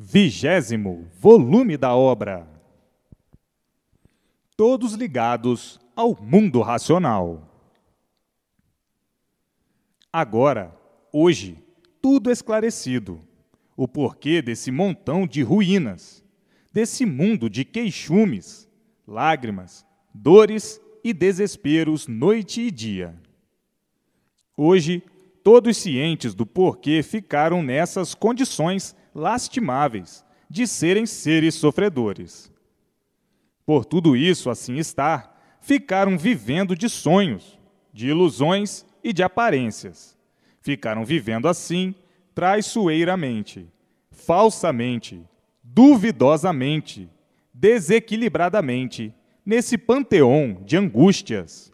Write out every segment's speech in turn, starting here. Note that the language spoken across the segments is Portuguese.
20º volume da obra. Todos ligados ao mundo racional. Agora, hoje, tudo esclarecido. O porquê desse montão de ruínas, desse mundo de queixumes, lágrimas, dores e desesperos noite e dia. Hoje, todos cientes do porquê ficaram nessas condições lastimáveis de serem seres sofredores. Por tudo isso, assim está, ficaram vivendo de sonhos, de ilusões e de aparências. Ficaram vivendo assim, traiçoeiramente, falsamente, duvidosamente, desequilibradamente, nesse panteão de angústias.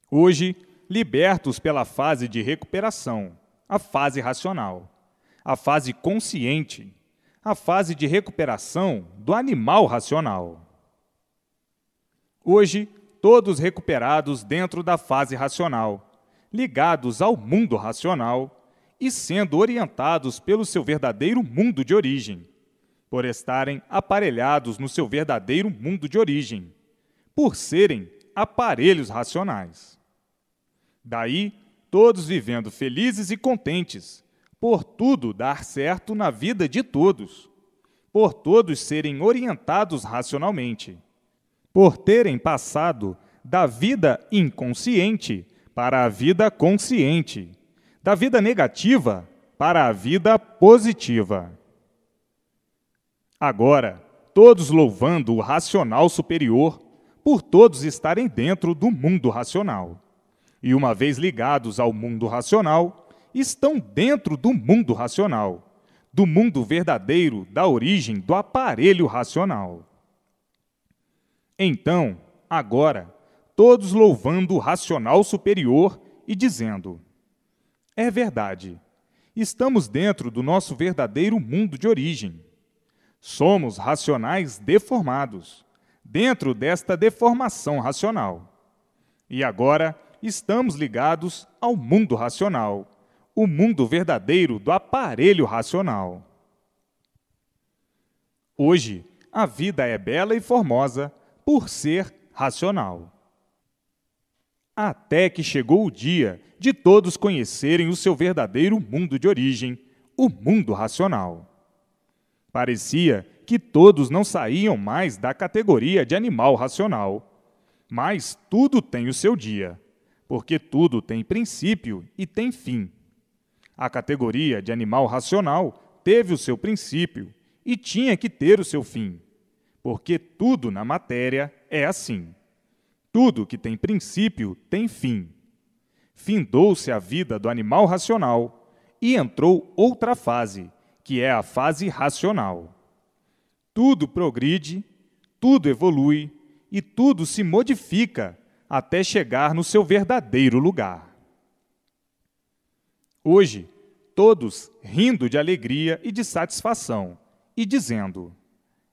Hoje, libertos pela fase de recuperação, a fase racional, a fase consciente, a fase de recuperação do animal racional. Hoje, todos recuperados dentro da fase racional, ligados ao mundo racional e sendo orientados pelo seu verdadeiro mundo de origem, por estarem aparelhados no seu verdadeiro mundo de origem, por serem aparelhos racionais. Daí, todos vivendo felizes e contentes, por tudo dar certo na vida de todos, por todos serem orientados racionalmente, por terem passado da vida inconsciente para a vida consciente, da vida negativa para a vida positiva. Agora, todos louvando o racional superior, por todos estarem dentro do mundo racional. E uma vez ligados ao mundo racional, estão dentro do mundo racional, do mundo verdadeiro da origem do aparelho racional. Então, agora, todos louvando o racional superior e dizendo: é verdade, estamos dentro do nosso verdadeiro mundo de origem. Somos racionais deformados, dentro desta deformação racional. E agora estamos ligados ao mundo racional, o mundo verdadeiro do aparelho racional. Hoje, a vida é bela e formosa por ser racional. Até que chegou o dia de todos conhecerem o seu verdadeiro mundo de origem, o mundo racional. Parecia que todos não saíam mais da categoria de animal racional. Mas tudo tem o seu dia, porque tudo tem princípio e tem fim. A categoria de animal racional teve o seu princípio e tinha que ter o seu fim, porque tudo na matéria é assim. Tudo que tem princípio tem fim. Findou-se a vida do animal racional e entrou outra fase, que é a fase racional. Tudo progride, tudo evolui e tudo se modifica até chegar no seu verdadeiro lugar. Hoje, todos rindo de alegria e de satisfação e dizendo: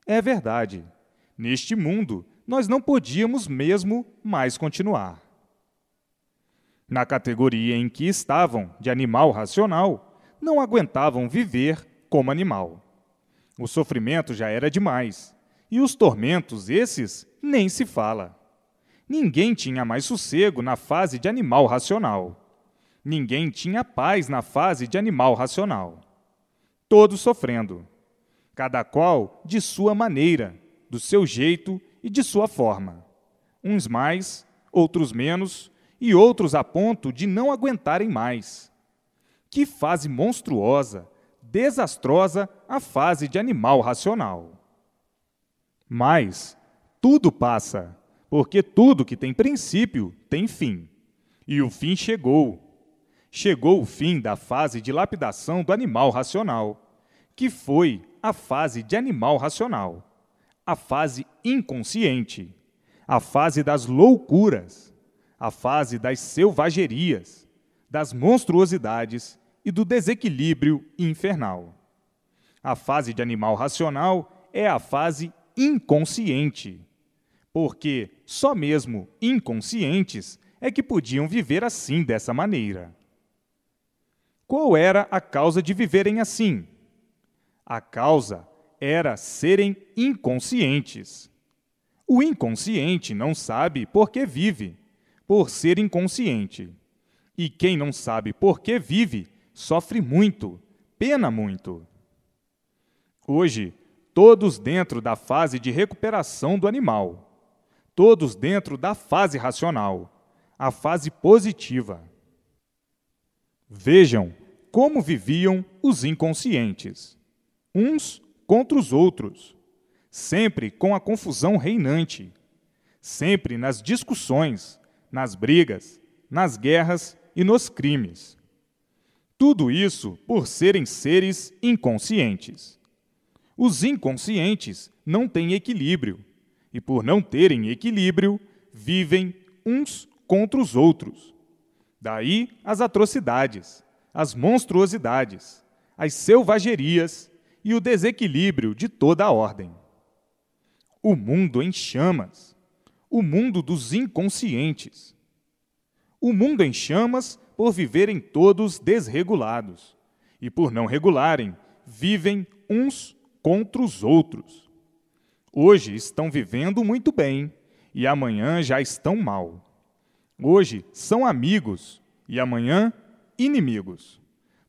é verdade, neste mundo nós não podíamos mesmo mais continuar. Na categoria em que estavam, de animal racional, não aguentavam viver como animal. O sofrimento já era demais, e os tormentos, esses, nem se fala. Ninguém tinha mais sossego na fase de animal racional. Ninguém tinha paz na fase de animal racional. Todos sofrendo, cada qual de sua maneira, do seu jeito e de sua forma. Uns mais, outros menos, e outros a ponto de não aguentarem mais. Que fase monstruosa, desastrosa a fase de animal racional. Mas tudo passa, porque tudo que tem princípio tem fim. E o fim chegou. Chegou o fim da fase de lapidação do animal racional, que foi a fase de animal racional, a fase inconsciente, a fase das loucuras, a fase das selvagerias, das monstruosidades e do desequilíbrio infernal. A fase de animal racional é a fase inconsciente, porque só mesmo inconscientes é que podiam viver assim, dessa maneira. Qual era a causa de viverem assim? A causa era serem inconscientes. O inconsciente não sabe por que vive, por ser inconsciente. E quem não sabe por que vive, sofre muito, pena muito. Hoje, todos dentro da fase de recuperação do animal, todos dentro da fase racional, a fase positiva. Vejam como viviam os inconscientes, uns contra os outros, sempre com a confusão reinante, sempre nas discussões, nas brigas, nas guerras e nos crimes. Tudo isso por serem seres inconscientes. Os inconscientes não têm equilíbrio, e por não terem equilíbrio, vivem uns contra os outros. Daí as atrocidades, as monstruosidades, as selvagerias e o desequilíbrio de toda a ordem. O mundo em chamas, o mundo dos inconscientes. O mundo em chamas por viverem todos desregulados, e por não regularem, vivem uns contra os outros. Hoje estão vivendo muito bem, e amanhã já estão mal. Hoje são amigos, e amanhã inimigos,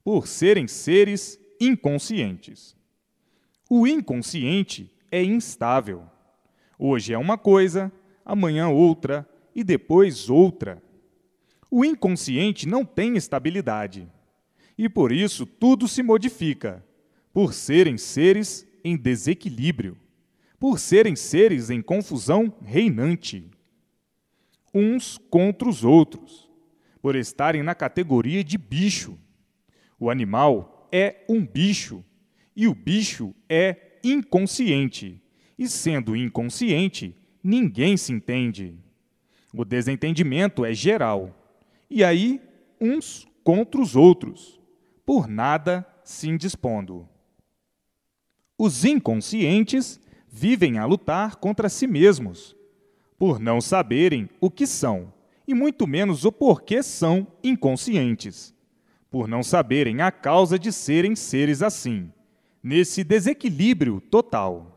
por serem seres inconscientes. O inconsciente é instável. Hoje é uma coisa, amanhã outra, e depois outra. O inconsciente não tem estabilidade, e por isso tudo se modifica, por serem seres em desequilíbrio, por serem seres em confusão reinante. Uns contra os outros, por estarem na categoria de bicho. O animal é um bicho, e o bicho é inconsciente, e sendo inconsciente, ninguém se entende. O desentendimento é geral, e aí uns contra os outros, por nada se indispondo. Os inconscientes vivem a lutar contra si mesmos, por não saberem o que são, e muito menos o porquê são inconscientes, por não saberem a causa de serem seres assim, nesse desequilíbrio total.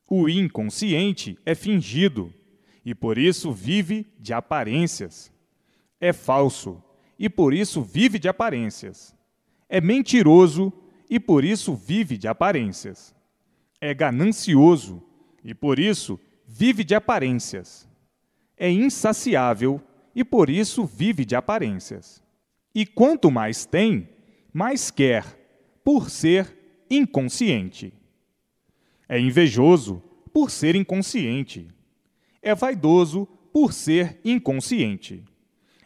O inconsciente é fingido, e por isso vive de aparências. É falso, e por isso vive de aparências. É mentiroso, e por isso vive de aparências. É ganancioso, e por isso vive de aparências. É insaciável, e por isso vive de aparências. E quanto mais tem, mais quer, por ser inconsciente. É invejoso, por ser inconsciente. É vaidoso, por ser inconsciente.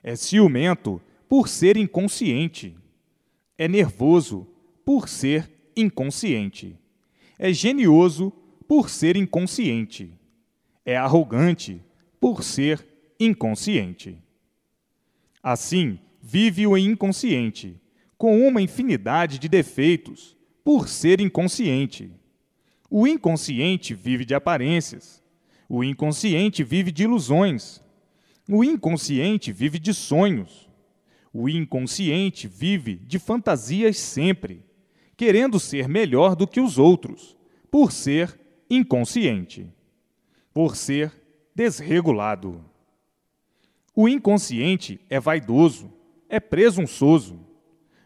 É ciumento, por ser inconsciente. É nervoso, por ser inconsciente. É genioso, por ser inconsciente. É arrogante, por ser inconsciente. Assim, vive o inconsciente, com uma infinidade de defeitos, por ser inconsciente. O inconsciente vive de aparências. O inconsciente vive de ilusões. O inconsciente vive de sonhos. O inconsciente vive de fantasias sempre, querendo ser melhor do que os outros, por ser inconsciente, por ser desregulado. O inconsciente é vaidoso, é presunçoso.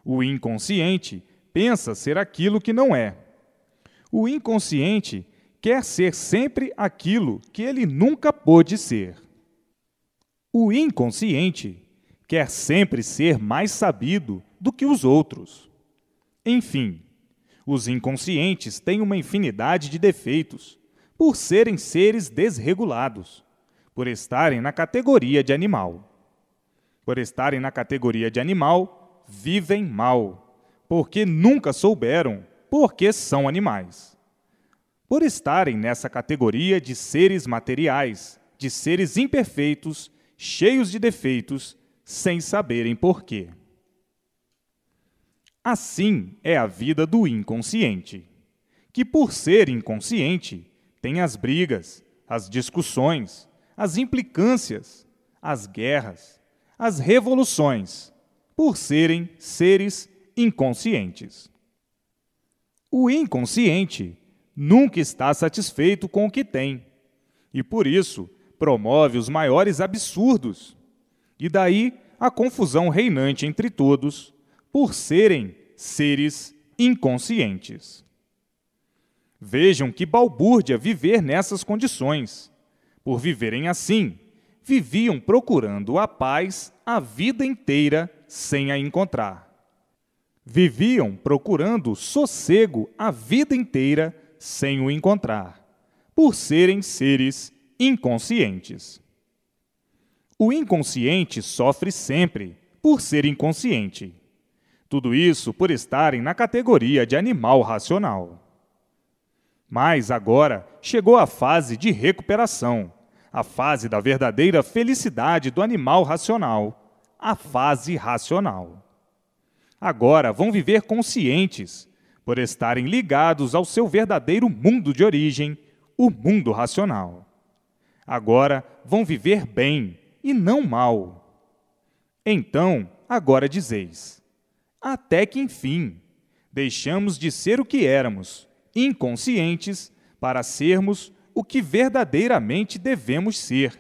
O inconsciente pensa ser aquilo que não é. O inconsciente quer ser sempre aquilo que ele nunca pôde ser. O inconsciente quer sempre ser mais sabido do que os outros. Enfim, os inconscientes têm uma infinidade de defeitos, por serem seres desregulados, por estarem na categoria de animal. Por estarem na categoria de animal, vivem mal, porque nunca souberam porque são animais. Por estarem nessa categoria de seres materiais, de seres imperfeitos, cheios de defeitos, sem saberem porquê. Assim é a vida do inconsciente, que por ser inconsciente, tem as brigas, as discussões, as implicâncias, as guerras, as revoluções, por serem seres inconscientes. O inconsciente nunca está satisfeito com o que tem, e por isso promove os maiores absurdos. E daí a confusão reinante entre todos, por serem seres inconscientes. Vejam que balbúrdia viver nessas condições. Por viverem assim, viviam procurando a paz a vida inteira sem a encontrar. Viviam procurando sossego a vida inteira sem o encontrar, por serem seres inconscientes. O inconsciente sofre sempre por ser inconsciente. Tudo isso por estarem na categoria de animal racional. Mas agora chegou a fase de recuperação, a fase da verdadeira felicidade do animal racional, a fase racional. Agora vão viver conscientes, por estarem ligados ao seu verdadeiro mundo de origem, o mundo racional. Agora vão viver bem e não mal. Então, agora dizeis: até que enfim, deixamos de ser o que éramos, inconscientes, para sermos o que verdadeiramente devemos ser,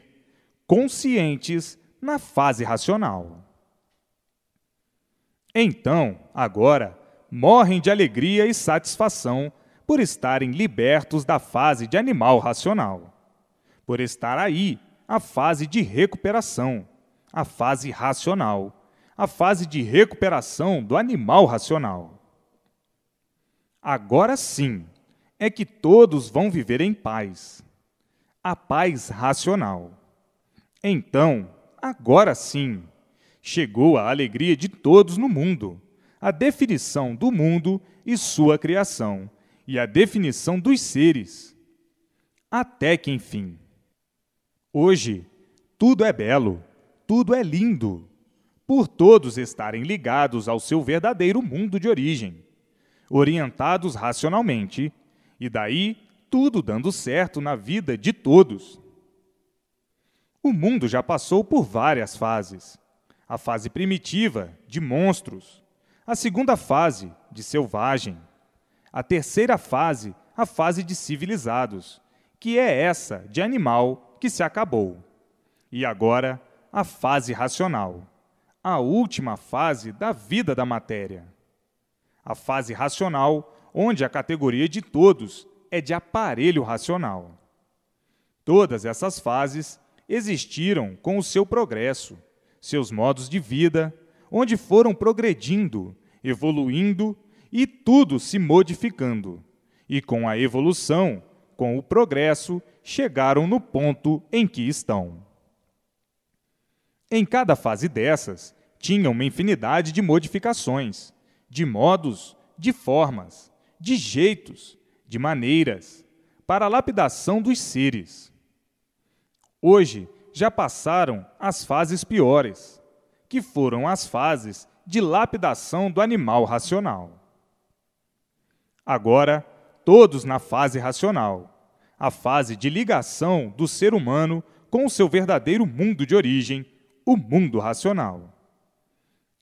conscientes na fase racional. Então, agora, morrem de alegria e satisfação por estarem libertos da fase de animal racional, por estar aí a fase de recuperação, a fase racional, a fase de recuperação do animal racional. Agora sim é que todos vão viver em paz, a paz racional. Então, agora sim, chegou a alegria de todos no mundo, a definição do mundo e sua criação, e a definição dos seres. Até que enfim. Hoje, tudo é belo, tudo é lindo, por todos estarem ligados ao seu verdadeiro mundo de origem, orientados racionalmente, e daí tudo dando certo na vida de todos. O mundo já passou por várias fases. A fase primitiva, de monstros. A segunda fase, de selvagem. A terceira fase, a fase de civilizados, que é essa de animal que se acabou. E agora, a fase racional, a última fase da vida da matéria. A fase racional, onde a categoria de todos é de aparelho racional. Todas essas fases existiram com o seu progresso, seus modos de vida, onde foram progredindo, evoluindo e tudo se modificando. E com a evolução, com o progresso, chegaram no ponto em que estão. Em cada fase dessas, tinha uma infinidade de modificações, de modos, de formas, de jeitos, de maneiras, para a lapidação dos seres. Hoje, já passaram as fases piores, que foram as fases de lapidação do animal racional. Agora, todos na fase racional, a fase de ligação do ser humano com o seu verdadeiro mundo de origem, o mundo racional.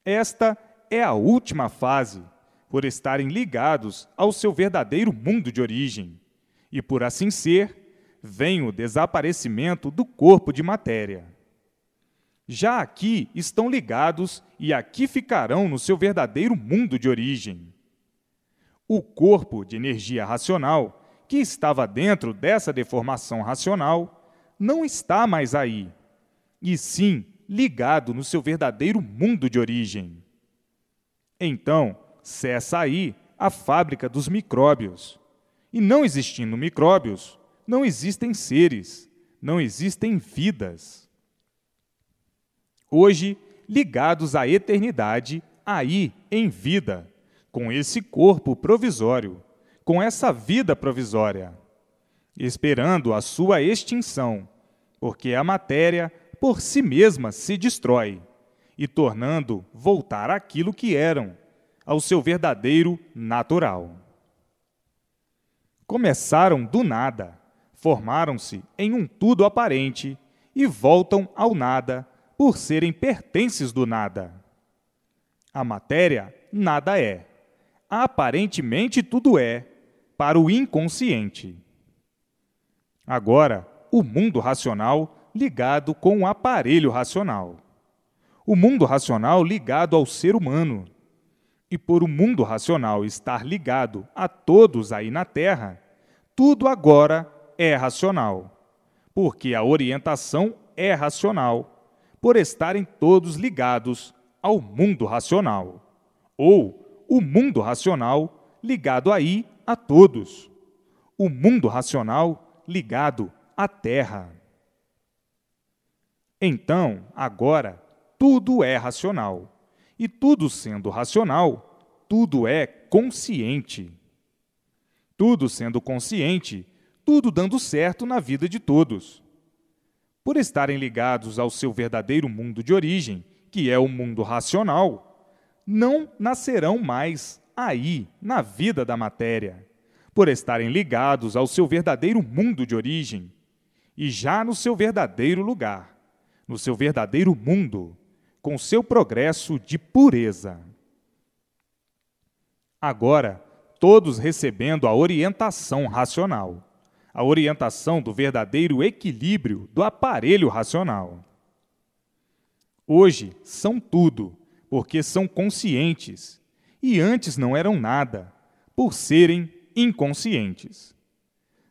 Esta é a última fase, por estarem ligados ao seu verdadeiro mundo de origem, e por assim ser, vem o desaparecimento do corpo de matéria. Já aqui estão ligados e aqui ficarão no seu verdadeiro mundo de origem. O corpo de energia racional, que estava dentro dessa deformação racional, não está mais aí, e sim ligado no seu verdadeiro mundo de origem. Então, cessa aí a fábrica dos micróbios. E não existindo micróbios, não existem seres, não existem vidas. Hoje, ligados à eternidade, aí em vida, com esse corpo provisório, com essa vida provisória, esperando a sua extinção, porque a matéria por si mesma se destrói, e tornando voltar àquilo que eram, ao seu verdadeiro natural. Começaram do nada, formaram-se em um tudo aparente e voltam ao nada por serem pertences do nada. A matéria nada é. aparentemente tudo é, para o inconsciente. Agora, o mundo racional ligado com o aparelho racional. O mundo racional ligado ao ser humano. E por o mundo racional estar ligado a todos aí na Terra, tudo agora é racional, porque a orientação é racional, por estarem todos ligados ao mundo racional, ou o mundo racional ligado aí a todos, o mundo racional ligado à Terra. Então, agora, tudo é racional. E tudo sendo racional, tudo é consciente. Tudo sendo consciente, tudo dando certo na vida de todos. Por estarem ligados ao seu verdadeiro mundo de origem, que é o mundo racional, não nascerão mais aí, na vida da matéria. Por estarem ligados ao seu verdadeiro mundo de origem, e já no seu verdadeiro lugar, no seu verdadeiro mundo, com seu progresso de pureza. Agora, todos recebendo a orientação racional, a orientação do verdadeiro equilíbrio do aparelho racional. Hoje são tudo, porque são conscientes, e antes não eram nada, por serem inconscientes.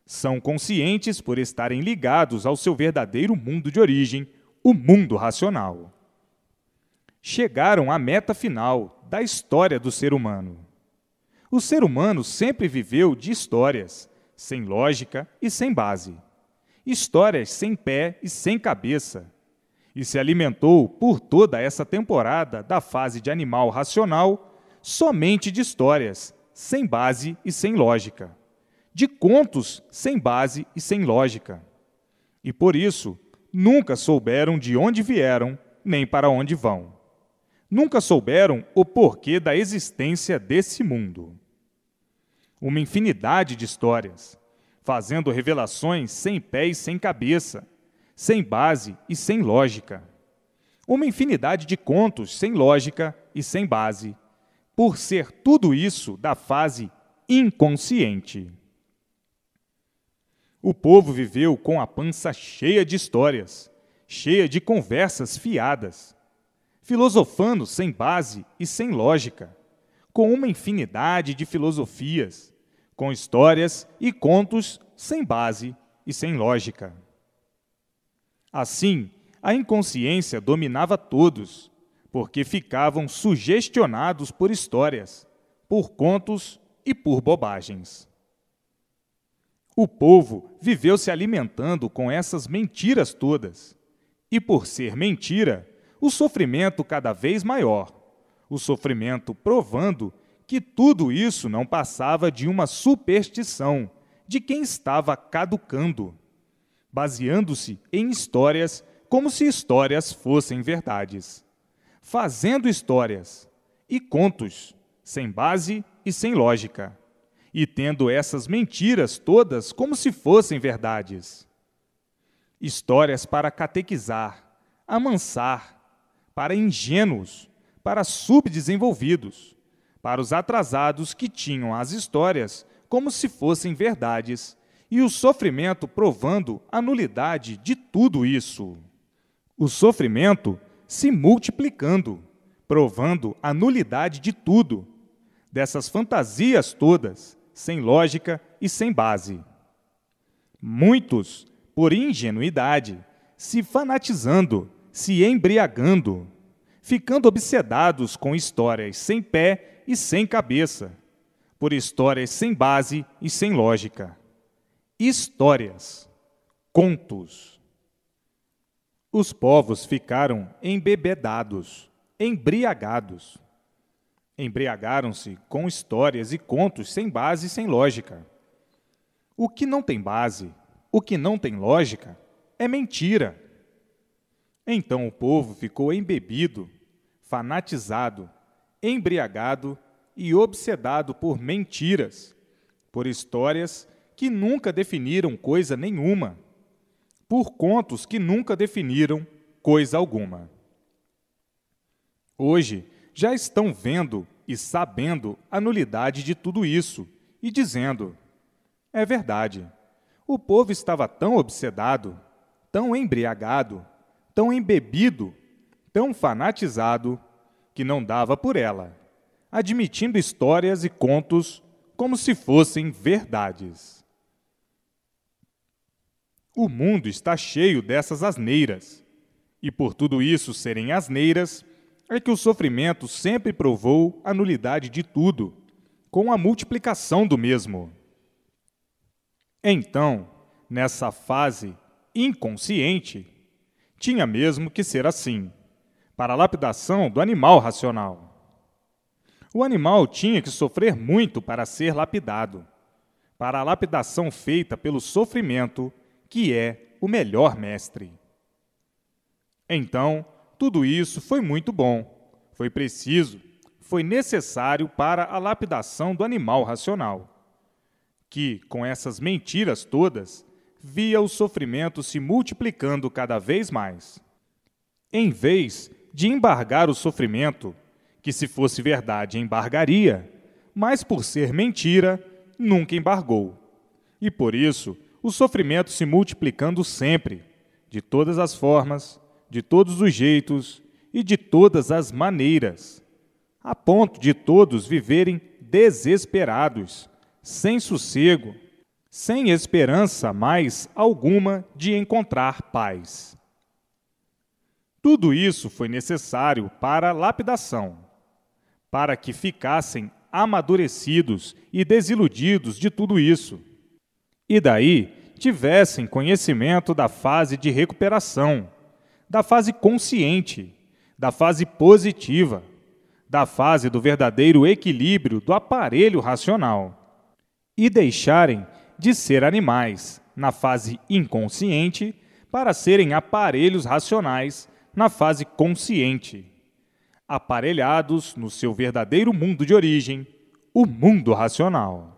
São conscientes por estarem ligados ao seu verdadeiro mundo de origem, o mundo racional. Chegaram à meta final da história do ser humano. O ser humano sempre viveu de histórias, sem lógica e sem base. Histórias sem pé e sem cabeça. E se alimentou por toda essa temporada da fase de animal racional somente de histórias, sem base e sem lógica. De contos sem base e sem lógica. E por isso, nunca souberam de onde vieram, nem para onde vão. Nunca souberam o porquê da existência desse mundo. Uma infinidade de histórias, fazendo revelações sem pé e sem cabeça, sem base e sem lógica. Uma infinidade de contos sem lógica e sem base, por ser tudo isso da fase inconsciente. O povo viveu com a pança cheia de histórias, cheia de conversas fiadas, filosofando sem base e sem lógica, com uma infinidade de filosofias, com histórias e contos sem base e sem lógica. Assim, a inconsciência dominava todos, porque ficavam sugestionados por histórias, por contos e por bobagens. O povo viveu se alimentando com essas mentiras todas, e por ser mentira, o sofrimento cada vez maior, o sofrimento provando que tudo isso não passava de uma superstição de quem estava caducando, baseando-se em histórias como se histórias fossem verdades, fazendo histórias e contos sem base e sem lógica, e tendo essas mentiras todas como se fossem verdades. Histórias para catequizar, amansar, para ingênuos, para subdesenvolvidos, para os atrasados que tinham as histórias como se fossem verdades, e o sofrimento provando a nulidade de tudo isso. O sofrimento se multiplicando, provando a nulidade de tudo, dessas fantasias todas, sem lógica e sem base. Muitos, por ingenuidade, se fanatizando, se embriagando, ficando obsedados com histórias sem pé e sem cabeça, por histórias sem base e sem lógica. Histórias, contos. Os povos ficaram embebedados, embriagados. Embriagaram-se com histórias e contos sem base e sem lógica. O que não tem base, o que não tem lógica, é mentira. Então o povo ficou embebido, fanatizado, embriagado e obsedado por mentiras, por histórias que nunca definiram coisa nenhuma, por contos que nunca definiram coisa alguma. Hoje já estão vendo e sabendo a nulidade de tudo isso, e dizendo: é verdade, o povo estava tão obsedado, tão embriagado, tão embebido, tão fanatizado, que não dava por ela, admitindo histórias e contos como se fossem verdades. O mundo está cheio dessas asneiras, e por tudo isso serem asneiras, é que o sofrimento sempre provou a nulidade de tudo, com a multiplicação do mesmo. Então, nessa fase inconsciente, tinha mesmo que ser assim, para a lapidação do animal racional. O animal tinha que sofrer muito para ser lapidado, para a lapidação feita pelo sofrimento, que é o melhor mestre. Então, tudo isso foi muito bom, foi preciso, foi necessário para a lapidação do animal racional, que, com essas mentiras todas, via o sofrimento se multiplicando cada vez mais. Em vez de embargar o sofrimento, que se fosse verdade embargaria, mas por ser mentira, nunca embargou. E por isso, o sofrimento se multiplicando sempre, de todas as formas, de todos os jeitos e de todas as maneiras, a ponto de todos viverem desesperados, sem sossego, sem esperança mais alguma de encontrar paz. Tudo isso foi necessário para a lapidação, para que ficassem amadurecidos e desiludidos de tudo isso, e daí tivessem conhecimento da fase de recuperação, da fase consciente, da fase positiva, da fase do verdadeiro equilíbrio do aparelho racional, e deixarem de ser animais na fase inconsciente para serem aparelhos racionais na fase consciente, aparelhados no seu verdadeiro mundo de origem, o mundo racional.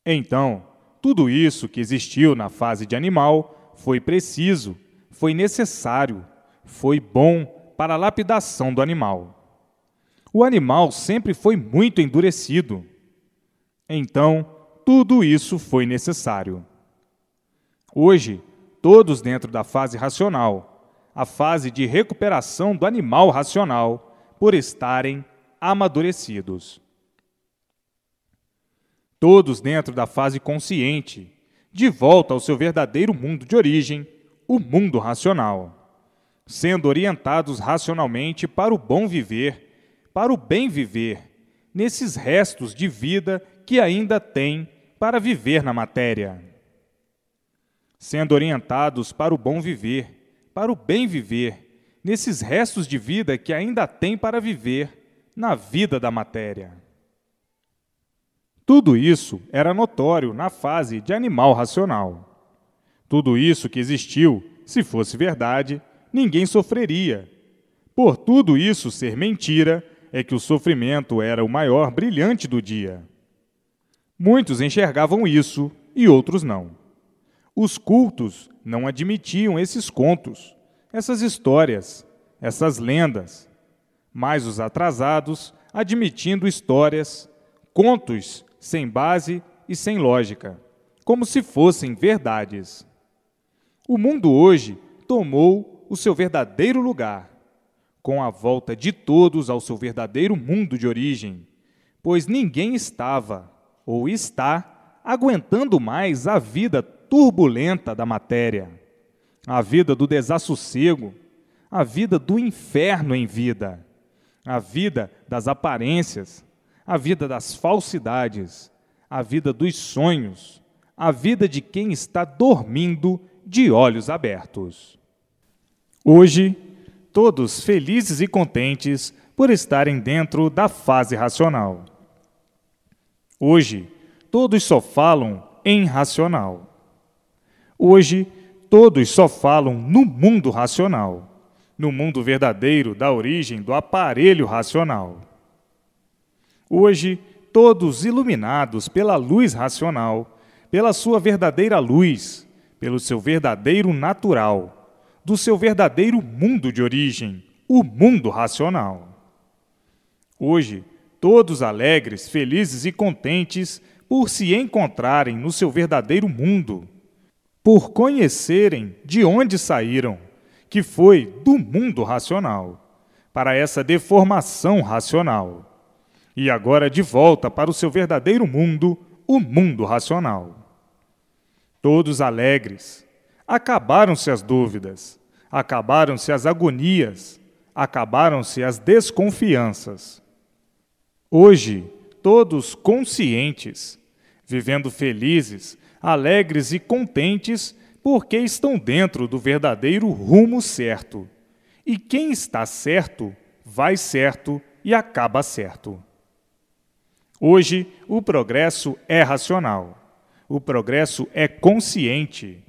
Então, tudo isso que existiu na fase de animal foi preciso, foi necessário, foi bom para a lapidação do animal. O animal sempre foi muito endurecido. Então, tudo isso foi necessário. Hoje, todos dentro da fase racional, a fase de recuperação do animal racional, por estarem amadurecidos. Todos dentro da fase consciente, de volta ao seu verdadeiro mundo de origem, o mundo racional, sendo orientados racionalmente para o bom viver, para o bem viver, nesses restos de vida que ainda têm para viver na matéria. Sendo orientados para o bom viver, para o bem viver, nesses restos de vida que ainda têm para viver na vida da matéria. Tudo isso era notório na fase de animal racional. Tudo isso que existiu, se fosse verdade, ninguém sofreria. Por tudo isso ser mentira, é que o sofrimento era o maior brilhante do dia. Muitos enxergavam isso e outros não. Os cultos não admitiam esses contos, essas histórias, essas lendas, mas os atrasados admitindo histórias, contos sem base e sem lógica, como se fossem verdades. O mundo hoje tomou o seu verdadeiro lugar, com a volta de todos ao seu verdadeiro mundo de origem, pois ninguém estava, ou está, aguentando mais a vida turbulenta da matéria, a vida do desassossego, a vida do inferno em vida, a vida das aparências, a vida das falsidades, a vida dos sonhos, a vida de quem está dormindo de olhos abertos. Hoje, todos felizes e contentes por estarem dentro da fase racional. Hoje, todos só falam em racional. Hoje, todos só falam no mundo racional, no mundo verdadeiro da origem do aparelho racional. Hoje, todos iluminados pela luz racional, pela sua verdadeira luz, pelo seu verdadeiro natural, do seu verdadeiro mundo de origem, o mundo racional. Hoje, todos alegres, felizes e contentes por se encontrarem no seu verdadeiro mundo, por conhecerem de onde saíram, que foi do mundo racional, para essa deformação racional, e agora de volta para o seu verdadeiro mundo, o mundo racional. Todos alegres, acabaram-se as dúvidas, acabaram-se as agonias, acabaram-se as desconfianças. Hoje, todos conscientes, vivendo felizes, alegres e contentes, porque estão dentro do verdadeiro rumo certo. E quem está certo, vai certo e acaba certo. Hoje, o progresso é racional. O progresso é consciente.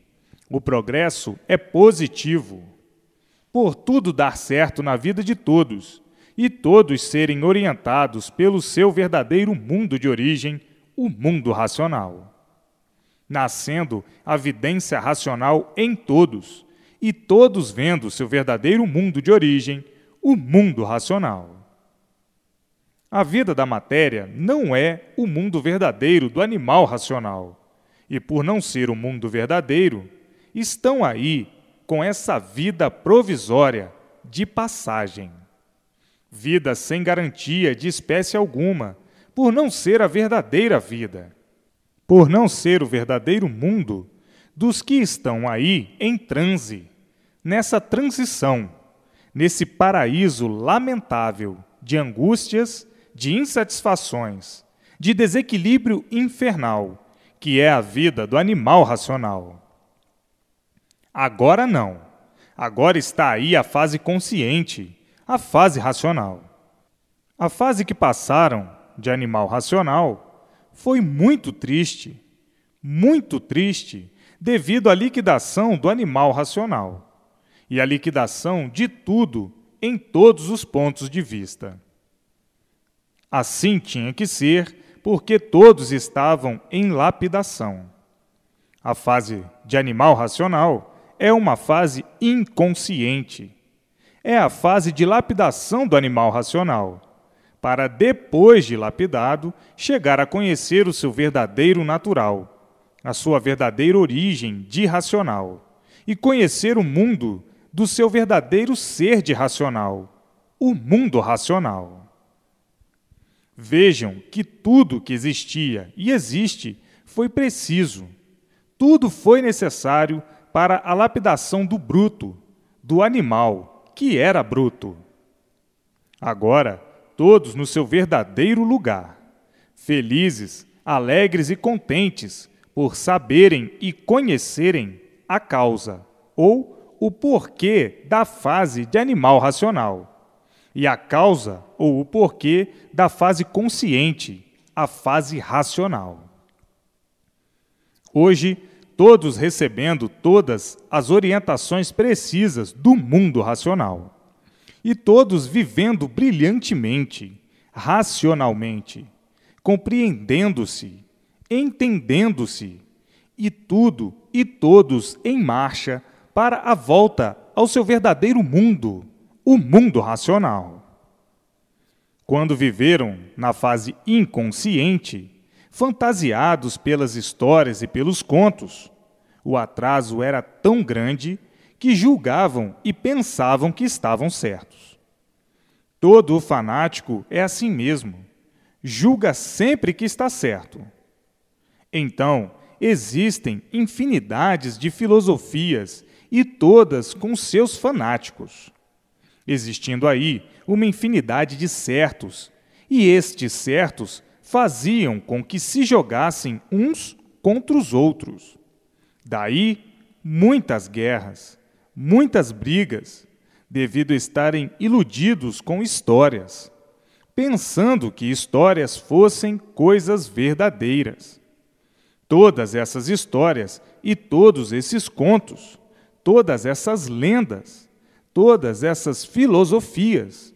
O progresso é positivo. Por tudo dar certo na vida de todos, e todos serem orientados pelo seu verdadeiro mundo de origem, o mundo racional. Nascendo a vidência racional em todos, e todos vendo seu verdadeiro mundo de origem, o mundo racional. A vida da matéria não é o mundo verdadeiro do animal racional, e por não ser o mundo verdadeiro, estão aí com essa vida provisória de passagem. Vida sem garantia de espécie alguma, por não ser a verdadeira vida, por não ser o verdadeiro mundo dos que estão aí em transe, nessa transição, nesse paraíso lamentável de angústias, de insatisfações, de desequilíbrio infernal, que é a vida do animal racional. Agora não. Agora está aí a fase consciente, a fase racional. A fase que passaram de animal racional foi muito triste, devido à liquidação do animal racional e à liquidação de tudo em todos os pontos de vista. Assim tinha que ser, porque todos estavam em lapidação. A fase de animal racional é uma fase inconsciente. É a fase de lapidação do animal racional, para depois de lapidado, chegar a conhecer o seu verdadeiro natural, a sua verdadeira origem de racional, e conhecer o mundo do seu verdadeiro ser de racional, o mundo racional. Vejam que tudo que existia e existe foi preciso. Tudo foi necessário para a lapidação do bruto, do animal, que era bruto. Agora, todos no seu verdadeiro lugar, felizes, alegres e contentes por saberem e conhecerem a causa, ou o porquê da fase de animal racional, e a causa ou o porquê da fase consciente, a fase racional. Hoje, todos recebendo todas as orientações precisas do mundo racional, e todos vivendo brilhantemente, racionalmente, compreendendo-se, entendendo-se, e tudo e todos em marcha para a volta ao seu verdadeiro mundo, o mundo racional. Quando viveram na fase inconsciente, fantasiados pelas histórias e pelos contos, o atraso era tão grande que julgavam e pensavam que estavam certos. Todo o fanático é assim mesmo, julga sempre que está certo. Então, existem infinidades de filosofias e todas com seus fanáticos, existindo aí uma infinidade de certos, e estes certos faziam com que se jogassem uns contra os outros. Daí, muitas guerras, muitas brigas, devido a estarem iludidos com histórias, pensando que histórias fossem coisas verdadeiras. Todas essas histórias e todos esses contos, todas essas lendas, todas essas filosofias,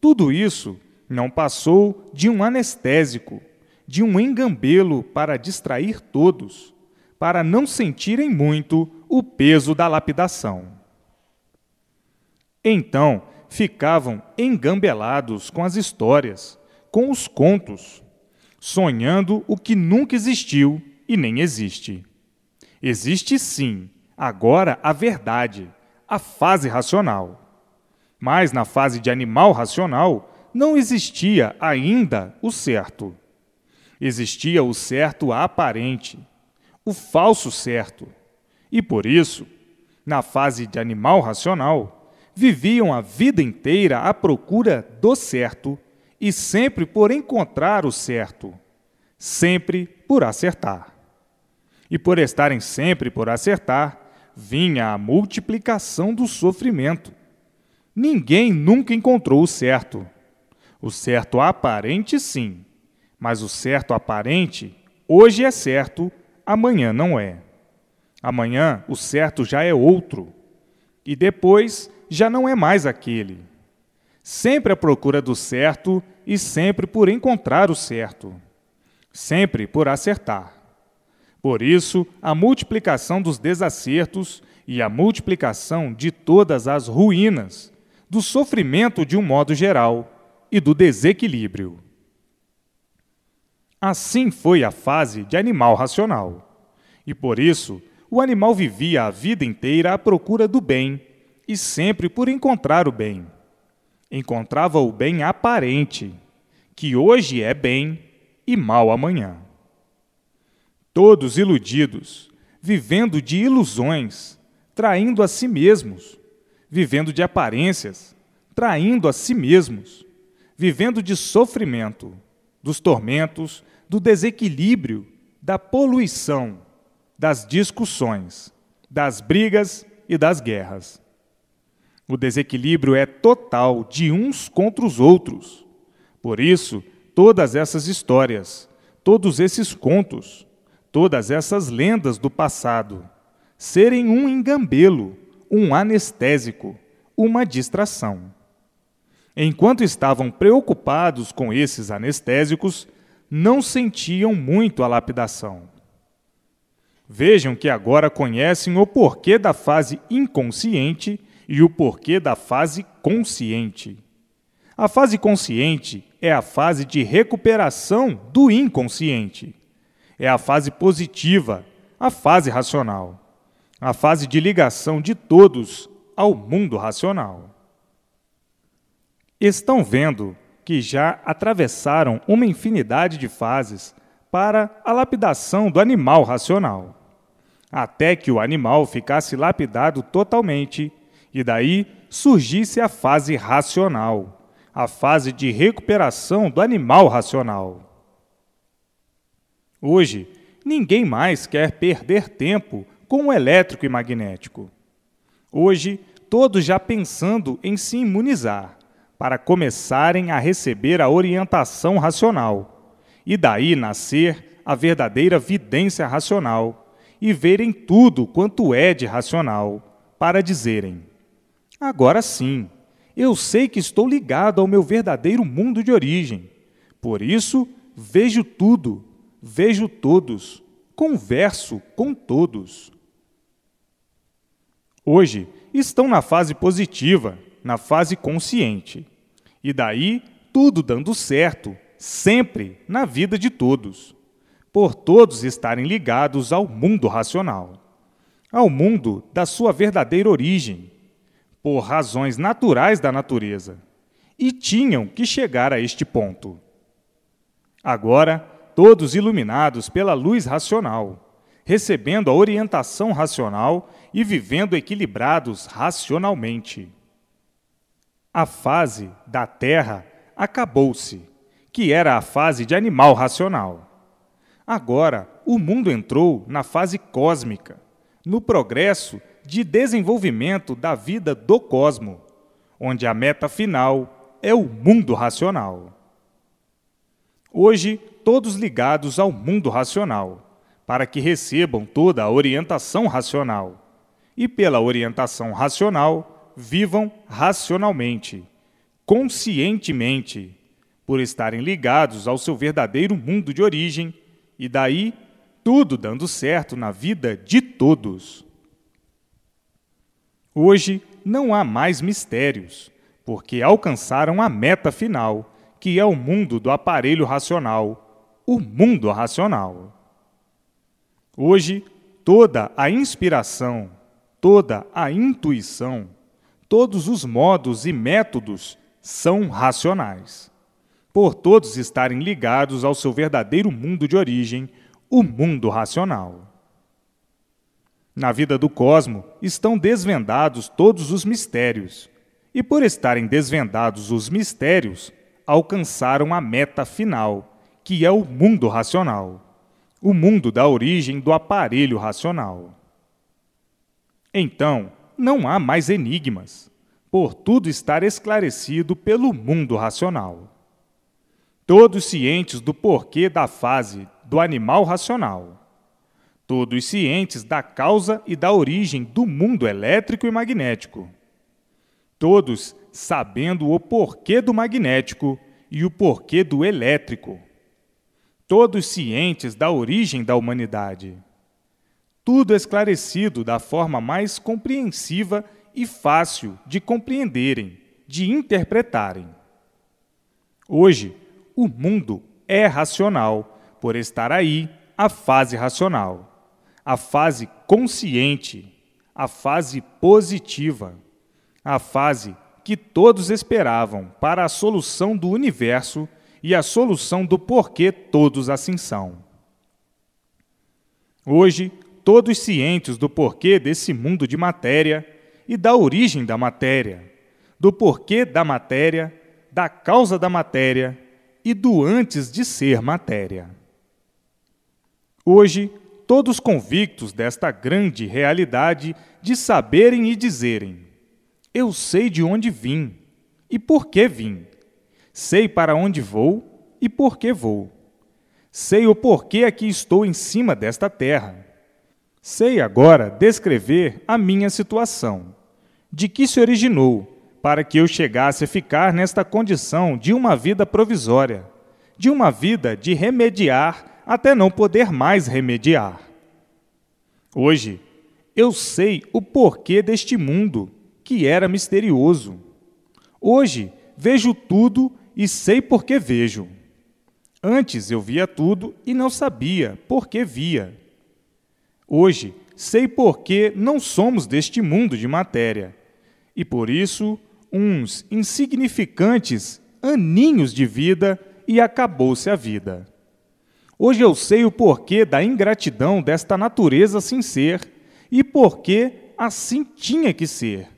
tudo isso não passou de um anestésico, de um engambelo para distrair todos, para não sentirem muito o peso da lapidação. Então, ficavam engambelados com as histórias, com os contos, sonhando o que nunca existiu e nem existe. Existe sim, agora a verdade, a fase racional. Mas na fase de animal racional não existia ainda o certo. Existia o certo aparente, o falso certo. E por isso, na fase de animal racional, viviam a vida inteira à procura do certo e sempre por encontrar o certo, sempre por acertar. E por estarem sempre por acertar, vinha a multiplicação do sofrimento. Ninguém nunca encontrou o certo. O certo aparente, sim, mas o certo aparente, hoje é certo, amanhã não é. Amanhã o certo já é outro, e depois já não é mais aquele. Sempre à procura do certo e sempre por encontrar o certo. Sempre por acertar. Por isso, a multiplicação dos desacertos e a multiplicação de todas as ruínas, do sofrimento de um modo geral e do desequilíbrio. Assim foi a fase de animal racional. E por isso, o animal vivia a vida inteira à procura do bem e sempre por encontrar o bem. Encontrava o bem aparente, que hoje é bem e mal amanhã. Todos iludidos, vivendo de ilusões, traindo a si mesmos, vivendo de aparências, traindo a si mesmos, vivendo de sofrimento, dos tormentos, do desequilíbrio, da poluição, das discussões, das brigas e das guerras. O desequilíbrio é total de uns contra os outros. Por isso, todas essas histórias, todos esses contos, todas essas lendas do passado, serem um engambelo, um anestésico, uma distração. Enquanto estavam preocupados com esses anestésicos, não sentiam muito a lapidação. Vejam que agora conhecem o porquê da fase inconsciente e o porquê da fase consciente. A fase consciente é a fase de recuperação do inconsciente. É a fase positiva, a fase racional. A fase de ligação de todos ao mundo racional. Estão vendo que já atravessaram uma infinidade de fases para a lapidação do animal racional, até que o animal ficasse lapidado totalmente, e daí surgisse a fase racional, a fase de recuperação do animal racional. Hoje, ninguém mais quer perder tempo com o elétrico e magnético. Hoje, todos já pensando em se imunizar, para começarem a receber a orientação racional, e daí nascer a verdadeira vidência racional, e verem tudo quanto é de racional, para dizerem: agora sim, eu sei que estou ligado ao meu verdadeiro mundo de origem, por isso vejo tudo, vejo todos, converso com todos. Hoje estão na fase positiva, na fase consciente. E daí, tudo dando certo, sempre na vida de todos, por todos estarem ligados ao mundo racional, ao mundo da sua verdadeira origem, por razões naturais da natureza, e tinham que chegar a este ponto. Agora, todos iluminados pela luz racional, recebendo a orientação racional e vivendo equilibrados racionalmente. A fase da Terra acabou-se, que era a fase de animal racional. Agora, o mundo entrou na fase cósmica, no progresso de desenvolvimento da vida do cosmo, onde a meta final é o mundo racional. Hoje, todos ligados ao mundo racional, para que recebam toda a orientação racional, e pela orientação racional, vivam racionalmente, conscientemente, por estarem ligados ao seu verdadeiro mundo de origem, e daí tudo dando certo na vida de todos. Hoje não há mais mistérios, porque alcançaram a meta final, que é o mundo do aparelho racional, o mundo racional. Hoje, toda a inspiração, toda a intuição, todos os modos e métodos são racionais, por todos estarem ligados ao seu verdadeiro mundo de origem, o mundo racional. Na vida do cosmo estão desvendados todos os mistérios, e por estarem desvendados os mistérios, alcançaram a meta final, que é o mundo racional, o mundo da origem do aparelho racional. Então, não há mais enigmas, por tudo estar esclarecido pelo mundo racional. Todos cientes do porquê da fase do animal racional, todos cientes da causa e da origem do mundo elétrico e magnético, todos sabendo o porquê do magnético e o porquê do elétrico, todos cientes da origem da humanidade, tudo esclarecido da forma mais compreensiva e fácil de compreenderem, de interpretarem. Hoje, o mundo é racional, por estar aí a fase racional, a fase consciente, a fase positiva, a fase que todos esperavam para a solução do universo e a solução do porquê todos assim são. Hoje, todos cientes do porquê desse mundo de matéria e da origem da matéria, do porquê da matéria, da causa da matéria e do antes de ser matéria. Hoje, todos convictos desta grande realidade de saberem e dizerem: eu sei de onde vim e por que vim. Sei para onde vou e por que vou. Sei o porquê aqui estou em cima desta terra. Sei agora descrever a minha situação, de que se originou, para que eu chegasse a ficar nesta condição de uma vida provisória, de uma vida de remediar até não poder mais remediar. Hoje, eu sei o porquê deste mundo, que era misterioso. Hoje, vejo tudo e sei por que vejo. Antes eu via tudo e não sabia por que via. Hoje, sei por que não somos deste mundo de matéria, e por isso, uns insignificantes aninhos de vida e acabou-se a vida. Hoje eu sei o porquê da ingratidão desta natureza assim ser e porquê assim tinha que ser,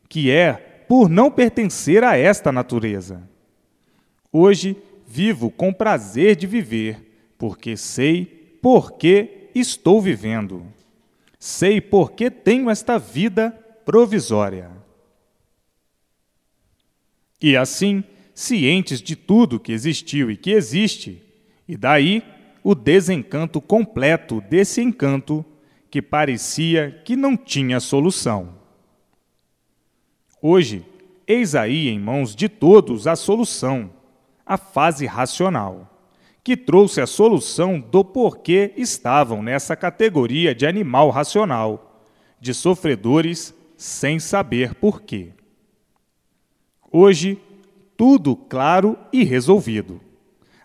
que é por não pertencer a esta natureza. Hoje vivo com prazer de viver, porque sei por que estou vivendo. Sei por que tenho esta vida provisória. E assim, cientes de tudo que existiu e que existe, e daí o desencanto completo desse encanto que parecia que não tinha solução. Hoje, eis aí em mãos de todos a solução, a fase racional, que trouxe a solução do porquê estavam nessa categoria de animal racional, de sofredores sem saber porquê. Hoje, tudo claro e resolvido.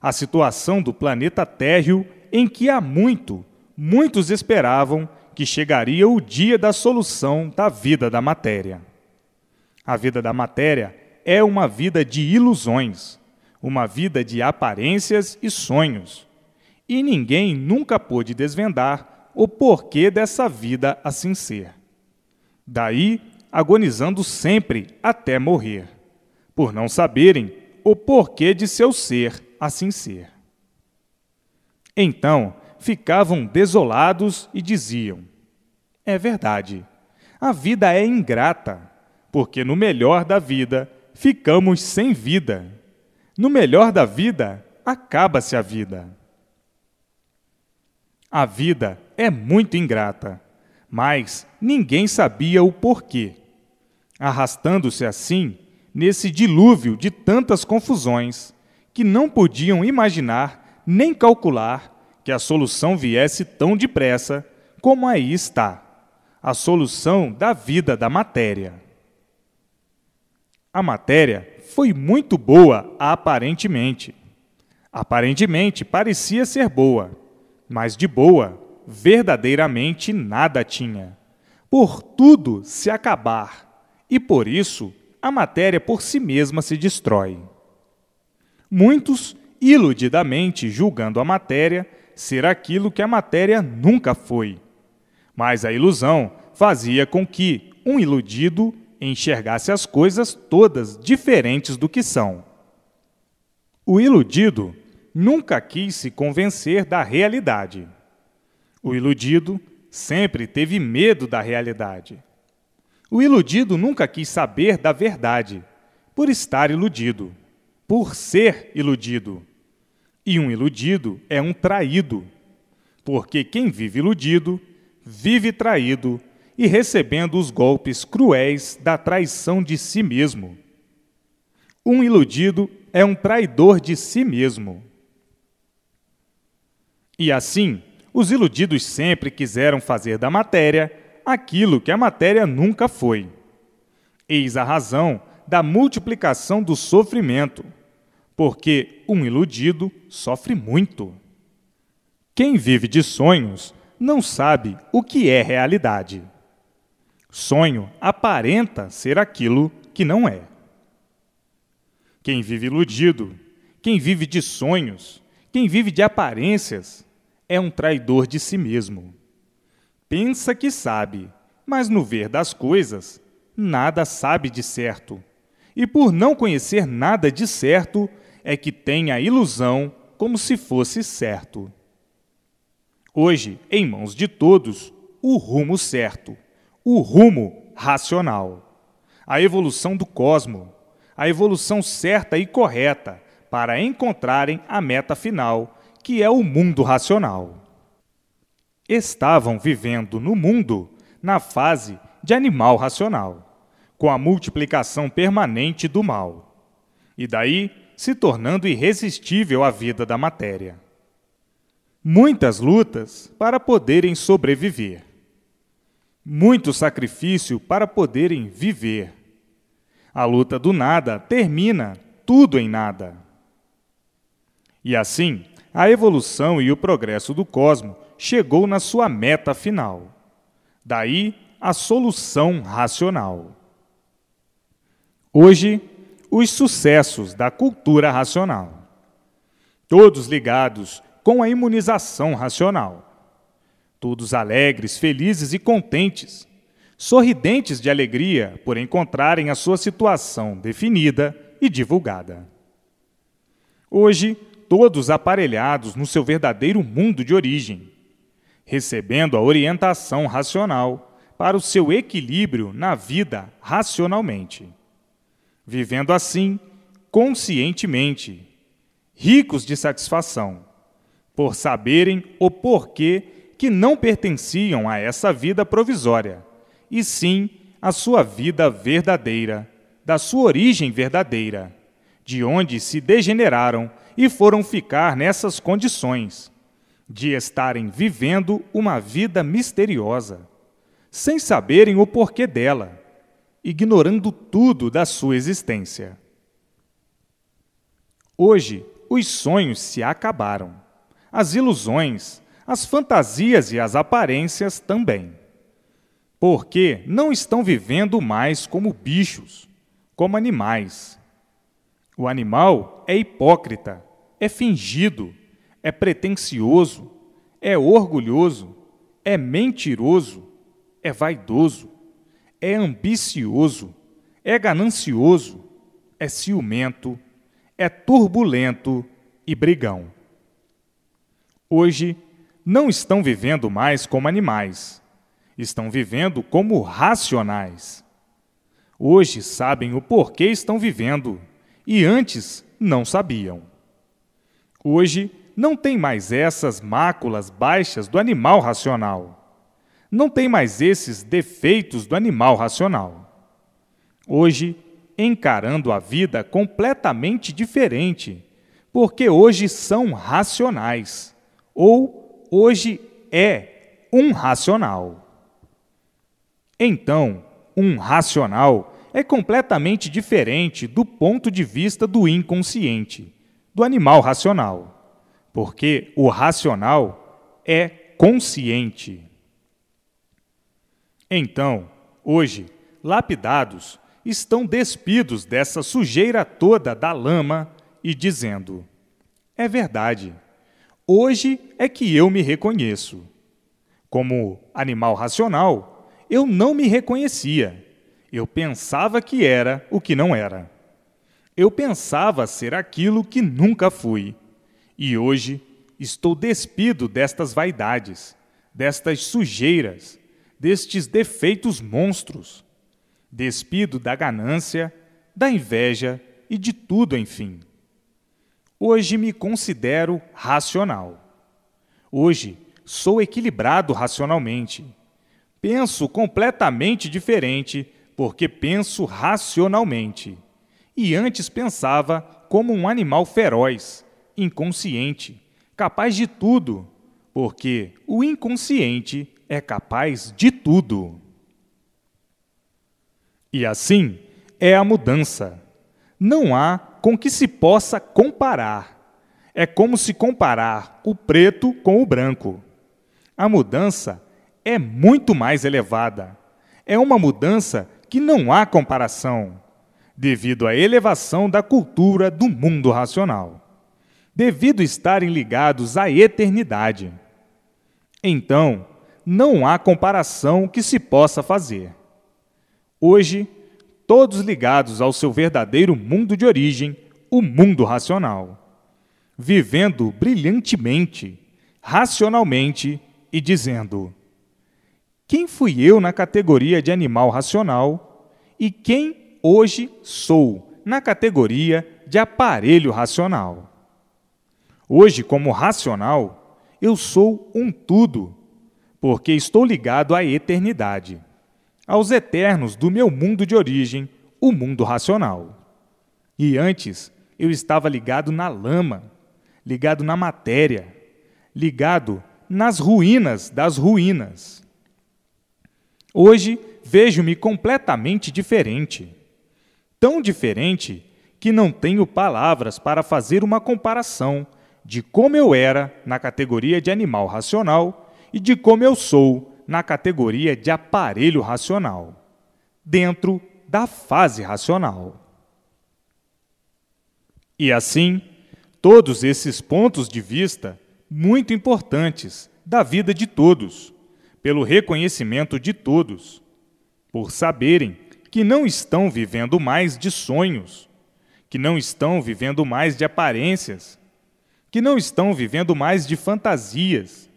A situação do planeta térreo em que há muitos esperavam que chegaria o dia da solução da vida da matéria. A vida da matéria é uma vida de ilusões, uma vida de aparências e sonhos, e ninguém nunca pôde desvendar o porquê dessa vida assim ser. Daí, agonizando sempre até morrer, por não saberem o porquê de seu ser assim ser. Então, ficavam desolados e diziam: é verdade, a vida é ingrata, porque no melhor da vida ficamos sem vida. No melhor da vida, acaba-se a vida. A vida é muito ingrata, mas ninguém sabia o porquê, arrastando-se assim nesse dilúvio de tantas confusões que não podiam imaginar nem calcular que a solução viesse tão depressa como aí está, a solução da vida da matéria. A matéria foi muito boa aparentemente. Aparentemente parecia ser boa, mas de boa, verdadeiramente nada tinha. Por tudo se acabar, e por isso a matéria por si mesma se destrói. Muitos, iludidamente julgando a matéria ser aquilo que a matéria nunca foi. Mas a ilusão fazia com que um iludido enxergasse as coisas todas diferentes do que são. O iludido nunca quis se convencer da realidade. O iludido sempre teve medo da realidade. O iludido nunca quis saber da verdade, por estar iludido, por ser iludido. E um iludido é um traído, porque quem vive iludido, vive traído e recebendo os golpes cruéis da traição de si mesmo. Um iludido é um traidor de si mesmo. E assim, os iludidos sempre quiseram fazer da matéria aquilo que a matéria nunca foi. Eis a razão da multiplicação do sofrimento, porque um iludido sofre muito. Quem vive de sonhos não sabe o que é realidade. Sonho aparenta ser aquilo que não é. Quem vive iludido, quem vive de sonhos, quem vive de aparências, é um traidor de si mesmo. Pensa que sabe, mas no ver das coisas, nada sabe de certo. E por não conhecer nada de certo, é que tem a ilusão como se fosse certo. Hoje, em mãos de todos, o rumo certo, o rumo racional, a evolução do cosmo, a evolução certa e correta para encontrarem a meta final, que é o mundo racional. Estavam vivendo no mundo na fase de animal racional, com a multiplicação permanente do mal, e daí se tornando irresistível a vida da matéria. Muitas lutas para poderem sobreviver. Muito sacrifício para poderem viver. A luta do nada termina tudo em nada. E assim, a evolução e o progresso do cosmo chegou na sua meta final. Daí, a solução racional. Hoje, os sucessos da cultura racional. Todos ligados com a imunização racional. Todos alegres, felizes e contentes, sorridentes de alegria por encontrarem a sua situação definida e divulgada. Hoje, todos aparelhados no seu verdadeiro mundo de origem, recebendo a orientação racional para o seu equilíbrio na vida racionalmente, vivendo assim conscientemente, ricos de satisfação, por saberem o porquê que não pertenciam a essa vida provisória, e sim à sua vida verdadeira, da sua origem verdadeira, de onde se degeneraram e foram ficar nessas condições, de estarem vivendo uma vida misteriosa, sem saberem o porquê dela, ignorando tudo da sua existência. Hoje, os sonhos se acabaram, as ilusões, as fantasias e as aparências também, porque não estão vivendo mais como bichos, como animais. O animal é hipócrita, é fingido, é pretensioso, é orgulhoso, é mentiroso, é vaidoso, é ambicioso, é ganancioso, é ciumento, é turbulento e brigão. Hoje, não estão vivendo mais como animais, estão vivendo como racionais. Hoje sabem o porquê estão vivendo, e antes não sabiam. Hoje não tem mais essas máculas baixas do animal racional. Não tem mais esses defeitos do animal racional. Hoje, encarando a vida completamente diferente, porque hoje são racionais, ou hoje é um racional. Então, um racional é completamente diferente do ponto de vista do inconsciente, do animal racional, porque o racional é consciente. Então, hoje, lapidados estão despidos dessa sujeira toda da lama e dizendo: é verdade, hoje é que eu me reconheço. Como animal racional, eu não me reconhecia. Eu pensava que era o que não era. Eu pensava ser aquilo que nunca fui. E hoje estou despido destas vaidades, destas sujeiras, destes defeitos monstros. Despido da ganância, da inveja e de tudo, enfim. Hoje me considero racional. Hoje sou equilibrado racionalmente. Penso completamente diferente porque penso racionalmente. E antes pensava como um animal feroz, inconsciente, capaz de tudo, porque o inconsciente é capaz de tudo. E assim é a mudança. Não há com que se possa comparar. É como se comparar o preto com o branco. A mudança é muito mais elevada. É uma mudança que não há comparação, devido à elevação da cultura do mundo racional, devido estarem ligados à eternidade. Então, não há comparação que se possa fazer. Hoje, todos ligados ao seu verdadeiro mundo de origem, o mundo racional, vivendo brilhantemente, racionalmente e dizendo: quem fui eu na categoria de animal racional e quem hoje sou na categoria de aparelho racional? Hoje, como racional, eu sou um tudo, porque estou ligado à eternidade, aos eternos do meu mundo de origem, o mundo racional. E antes, eu estava ligado na lama, ligado na matéria, ligado nas ruínas das ruínas. Hoje, vejo-me completamente diferente. Tão diferente que não tenho palavras para fazer uma comparação de como eu era na categoria de animal racional e de como eu sou na categoria de aparelho racional, dentro da fase racional. E assim, todos esses pontos de vista muito importantes da vida de todos, pelo reconhecimento de todos, por saberem que não estão vivendo mais de sonhos, que não estão vivendo mais de aparências, que não estão vivendo mais de fantasias,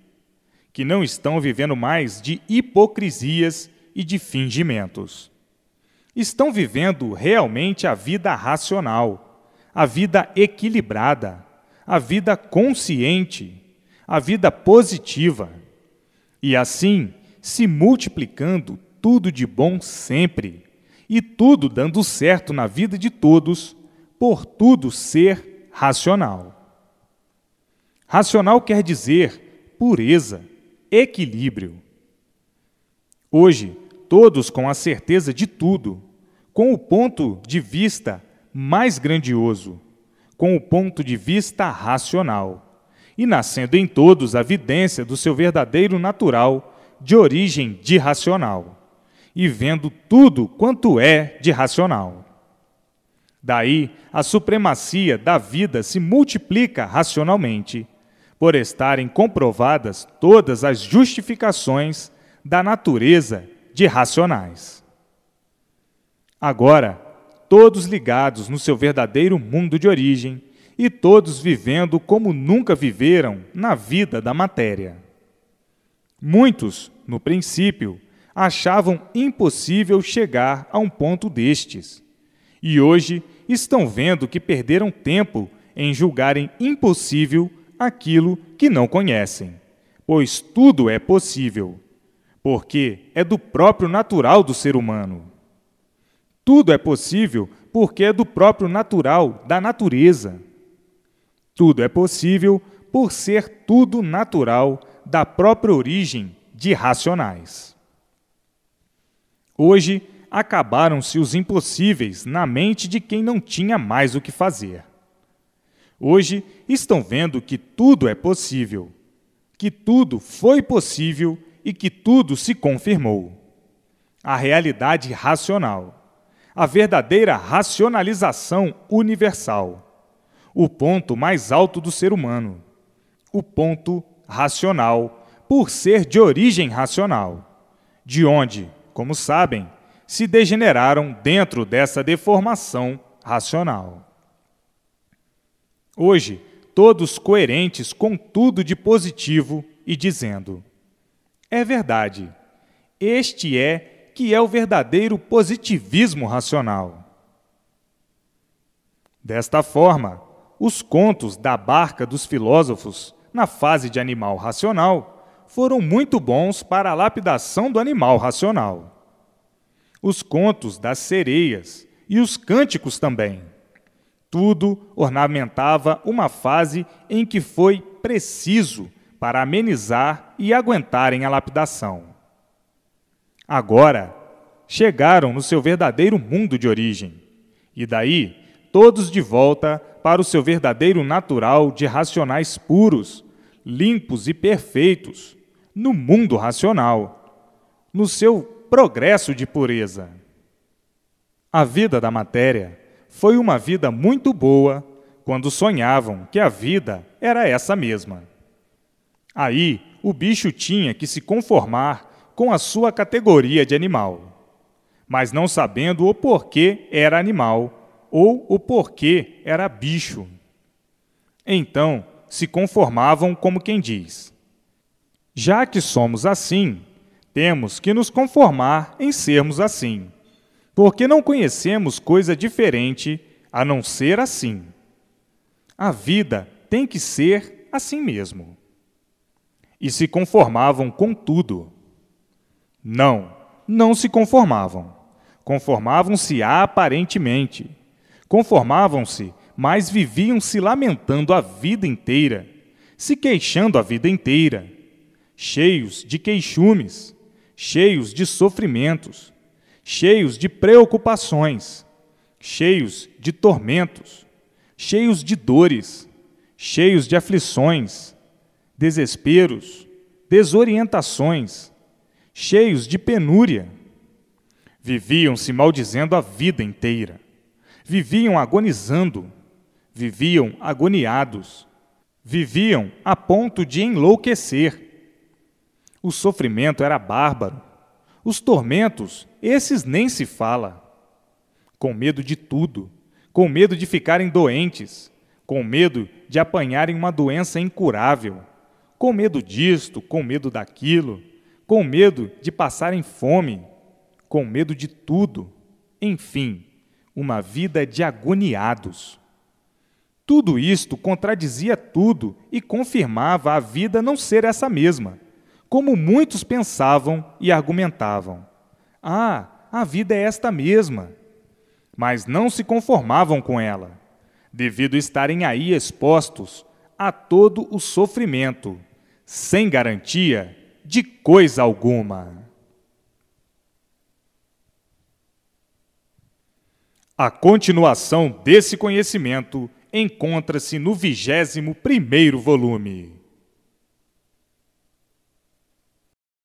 que não estão vivendo mais de hipocrisias e de fingimentos. Estão vivendo realmente a vida racional, a vida equilibrada, a vida consciente, a vida positiva, e assim se multiplicando tudo de bom sempre, e tudo dando certo na vida de todos, por tudo ser racional. Racional quer dizer pureza, equilíbrio. Hoje, todos com a certeza de tudo, com o ponto de vista mais grandioso, com o ponto de vista racional, e nascendo em todos a vidência do seu verdadeiro natural de origem de racional, e vendo tudo quanto é de racional. Daí, a supremacia da vida se multiplica racionalmente, por estarem comprovadas todas as justificações da natureza de racionais. Agora, todos ligados no seu verdadeiro mundo de origem e todos vivendo como nunca viveram na vida da matéria. Muitos, no princípio, achavam impossível chegar a um ponto destes, e hoje estão vendo que perderam tempo em julgarem impossível aquilo que não conhecem, pois tudo é possível, porque é do próprio natural do ser humano. Tudo é possível porque é do próprio natural da natureza. Tudo é possível por ser tudo natural da própria origem de racionais. Hoje, acabaram-se os impossíveis na mente de quem não tinha mais o que fazer. Hoje estão vendo que tudo é possível, que tudo foi possível e que tudo se confirmou. A realidade racional, a verdadeira racionalização universal, o ponto mais alto do ser humano, o ponto racional, por ser de origem racional, de onde, como sabem, se degeneraram dentro dessa deformação racional. Hoje, todos coerentes com tudo de positivo e dizendo: é verdade, este é que é o verdadeiro positivismo racional. Desta forma, os contos da barca dos filósofos, na fase de animal racional, foram muito bons para a lapidação do animal racional. Os contos das sereias e os cânticos também. Tudo ornamentava uma fase em que foi preciso para amenizar e aguentarem a lapidação. Agora, chegaram no seu verdadeiro mundo de origem, e daí todos de volta para o seu verdadeiro natural de racionais puros, limpos e perfeitos, no mundo racional, no seu progresso de pureza. A vida da matéria foi uma vida muito boa quando sonhavam que a vida era essa mesma. Aí, o bicho tinha que se conformar com a sua categoria de animal, mas não sabendo o porquê era animal ou o porquê era bicho. Então, se conformavam como quem diz: já que somos assim, temos que nos conformar em sermos assim, porque não conhecemos coisa diferente a não ser assim. A vida tem que ser assim mesmo. E se conformavam com tudo. Não se conformavam. Conformavam-se aparentemente. Conformavam-se, mas viviam se lamentando a vida inteira, se queixando a vida inteira, cheios de queixumes, cheios de sofrimentos, cheios de preocupações, cheios de tormentos, cheios de dores, cheios de aflições, desesperos, desorientações, cheios de penúria. Viviam se maldizendo a vida inteira, viviam agonizando, viviam agoniados, viviam a ponto de enlouquecer. O sofrimento era bárbaro, os tormentos, esses nem se fala. Com medo de tudo, com medo de ficarem doentes, com medo de apanharem uma doença incurável, com medo disto, com medo daquilo, com medo de passarem fome, com medo de tudo. Enfim, uma vida de agoniados. Tudo isto contradizia tudo e confirmava a vida não ser essa mesma, como muitos pensavam e argumentavam. A vida é esta mesma. Mas não se conformavam com ela, devido a estarem aí expostos a todo o sofrimento, sem garantia de coisa alguma. A continuação desse conhecimento encontra-se no 21º volume.